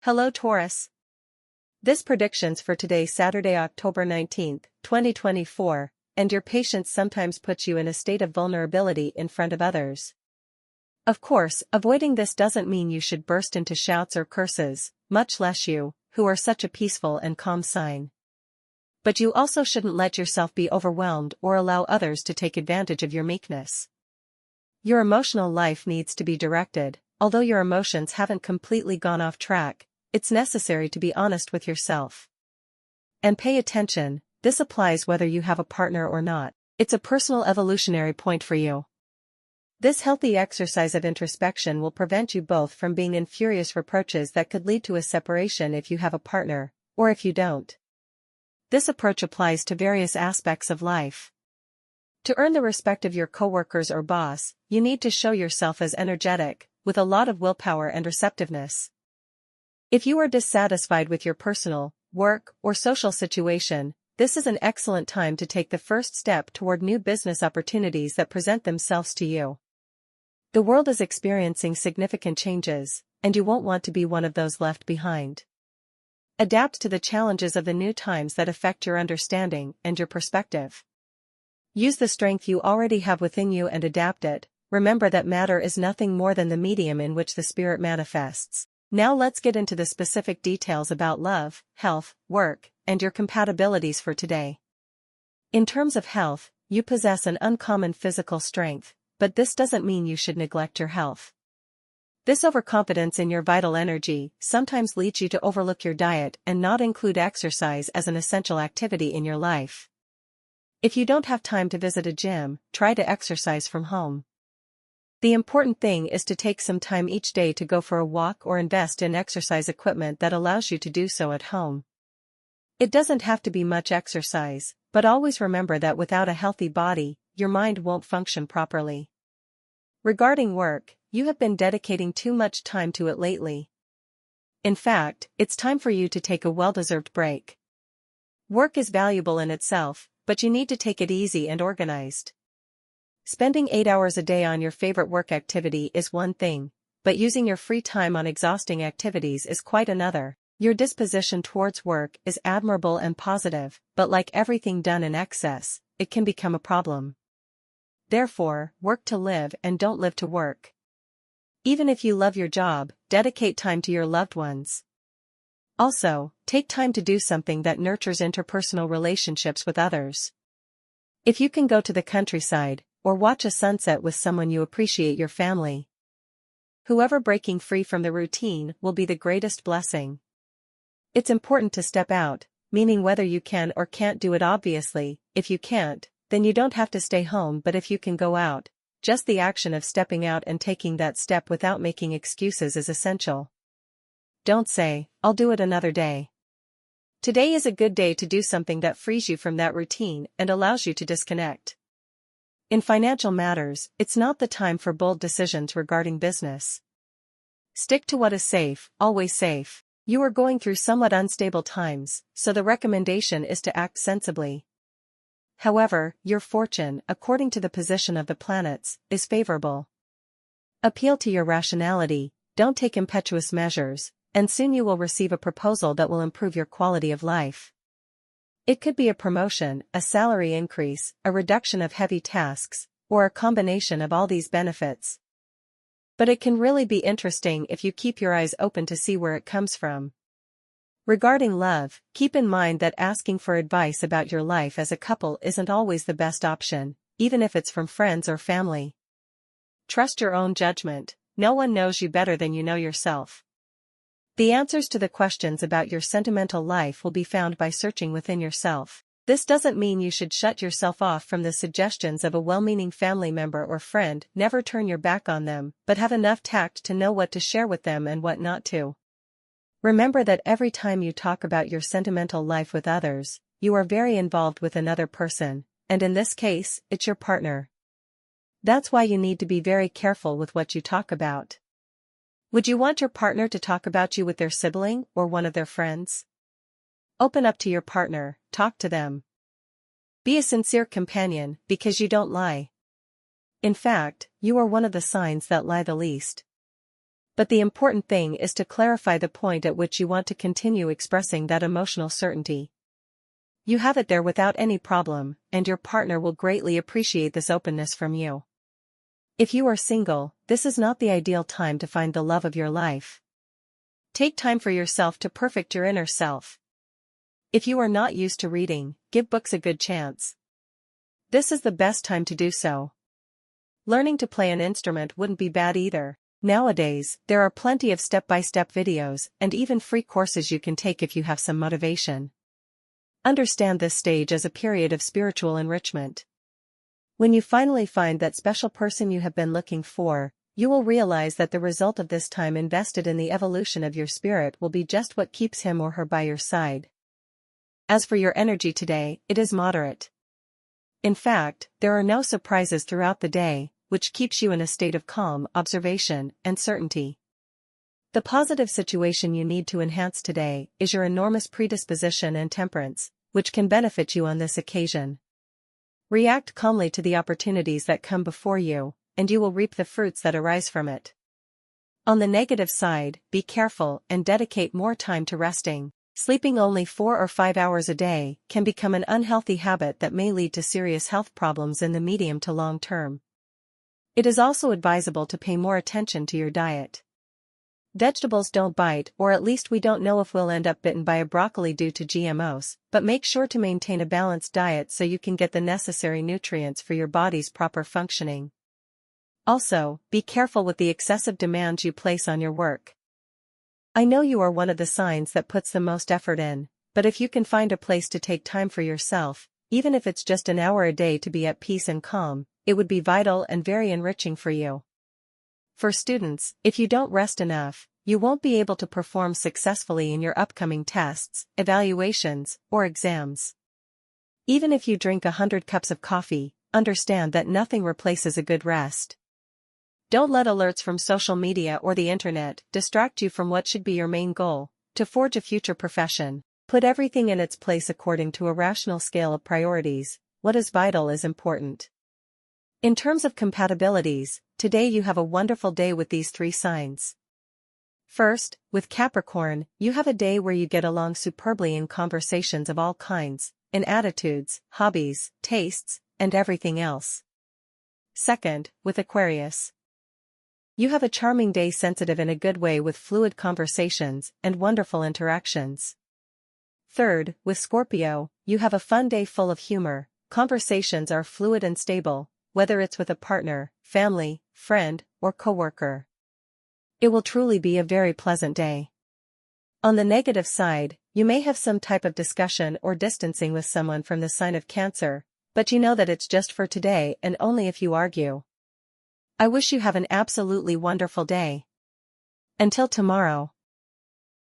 Hello Taurus. This predictions for today Saturday October 19th, 2024, and your patience sometimes puts you in a state of vulnerability in front of others. Of course, avoiding this doesn't mean you should burst into shouts or curses, much less you, who are such a peaceful and calm sign. But you also shouldn't let yourself be overwhelmed or allow others to take advantage of your meekness. Your emotional life needs to be directed, although your emotions haven't completely gone off track. It's necessary to be honest with yourself. And pay attention, this applies whether you have a partner or not. It's a personal evolutionary point for you. This healthy exercise of introspection will prevent you both from being in furious reproaches that could lead to a separation if you have a partner, or if you don't. This approach applies to various aspects of life. To earn the respect of your coworkers or boss, you need to show yourself as energetic, with a lot of willpower and receptiveness. If you are dissatisfied with your personal, work, or social situation, this is an excellent time to take the first step toward new business opportunities that present themselves to you. The world is experiencing significant changes, and you won't want to be one of those left behind. Adapt to the challenges of the new times that affect your understanding and your perspective. Use the strength you already have within you and adapt it. Remember that matter is nothing more than the medium in which the spirit manifests. Now let's get into the specific details about love, health, work, and your compatibilities for today. In terms of health, you possess an uncommon physical strength, but this doesn't mean you should neglect your health. This overconfidence in your vital energy sometimes leads you to overlook your diet and not include exercise as an essential activity in your life. If you don't have time to visit a gym, try to exercise from home. The important thing is to take some time each day to go for a walk or invest in exercise equipment that allows you to do so at home. It doesn't have to be much exercise, but always remember that without a healthy body, your mind won't function properly. Regarding work, you have been dedicating too much time to it lately. In fact, it's time for you to take a well-deserved break. Work is valuable in itself, but you need to take it easy and organized. Spending 8 hours a day on your favorite work activity is one thing, but using your free time on exhausting activities is quite another. Your disposition towards work is admirable and positive, but like everything done in excess, it can become a problem. Therefore, work to live and don't live to work. Even if you love your job, dedicate time to your loved ones. Also, take time to do something that nurtures interpersonal relationships with others. If you can go to the countryside, or watch a sunset with someone you appreciate, your family. Whoever breaking free from the routine will be the greatest blessing. It's important to step out, meaning whether you can or can't do it obviously. If you can't, then you don't have to stay home, but if you can go out, just the action of stepping out and taking that step without making excuses is essential. Don't say, "I'll do it another day." Today is a good day to do something that frees you from that routine and allows you to disconnect. In financial matters, it's not the time for bold decisions regarding business. Stick to what is safe, always safe. You are going through somewhat unstable times, so the recommendation is to act sensibly. However, your fortune, according to the position of the planets, is favorable. Appeal to your rationality, don't take impetuous measures, and soon you will receive a proposal that will improve your quality of life. It could be a promotion, a salary increase, a reduction of heavy tasks, or a combination of all these benefits. But it can really be interesting if you keep your eyes open to see where it comes from. Regarding love, keep in mind that asking for advice about your life as a couple isn't always the best option, even if it's from friends or family. Trust your own judgment. No one knows you better than you know yourself. The answers to the questions about your sentimental life will be found by searching within yourself. This doesn't mean you should shut yourself off from the suggestions of a well-meaning family member or friend. Never turn your back on them, but have enough tact to know what to share with them and what not to. Remember that every time you talk about your sentimental life with others, you are very involved with another person, and in this case, it's your partner. That's why you need to be very careful with what you talk about. Would you want your partner to talk about you with their sibling or one of their friends? Open up to your partner, talk to them. Be a sincere companion, because you don't lie. In fact, you are one of the signs that lie the least. But the important thing is to clarify the point at which you want to continue expressing that emotional certainty. You have it there without any problem, and your partner will greatly appreciate this openness from you. If you are single, this is not the ideal time to find the love of your life. Take time for yourself to perfect your inner self. If you are not used to reading, give books a good chance. This is the best time to do so. Learning to play an instrument wouldn't be bad either. Nowadays, there are plenty of step-by-step videos and even free courses you can take if you have some motivation. Understand this stage as a period of spiritual enrichment. When you finally find that special person you have been looking for, you will realize that the result of this time invested in the evolution of your spirit will be just what keeps him or her by your side. As for your energy today, it is moderate. In fact, there are no surprises throughout the day, which keeps you in a state of calm observation and certainty. The positive situation you need to enhance today is your enormous predisposition and temperance, which can benefit you on this occasion. React calmly to the opportunities that come before you, and you will reap the fruits that arise from it. On the negative side, be careful and dedicate more time to resting. Sleeping only 4 or 5 hours a day can become an unhealthy habit that may lead to serious health problems in the medium to long term. It is also advisable to pay more attention to your diet. Vegetables don't bite, or at least we don't know if we'll end up bitten by a broccoli due to GMOs, but make sure to maintain a balanced diet so you can get the necessary nutrients for your body's proper functioning. Also, be careful with the excessive demands you place on your work. I know you are one of the signs that puts the most effort in, but if you can find a place to take time for yourself, even if it's just an hour a day to be at peace and calm, it would be vital and very enriching for you. For students, if you don't rest enough, you won't be able to perform successfully in your upcoming tests, evaluations, or exams. Even if you drink 100 cups of coffee, understand that nothing replaces a good rest. Don't let alerts from social media or the internet distract you from what should be your main goal, to forge a future profession. Put everything in its place according to a rational scale of priorities. What is vital is important. In terms of compatibilities, today you have a wonderful day with these 3 signs. First, with Capricorn, you have a day where you get along superbly in conversations of all kinds, in attitudes, hobbies, tastes, and everything else. Second, with Aquarius. You have a charming day sensitive in a good way with fluid conversations and wonderful interactions. Third, with Scorpio, you have a fun day full of humor, conversations are fluid and stable, whether it's with a partner, family, friend, or coworker. It will truly be a very pleasant day. On the negative side, you may have some type of discussion or distancing with someone from the sign of Cancer, but you know that it's just for today and only if you argue. I wish you have an absolutely wonderful day. Until tomorrow.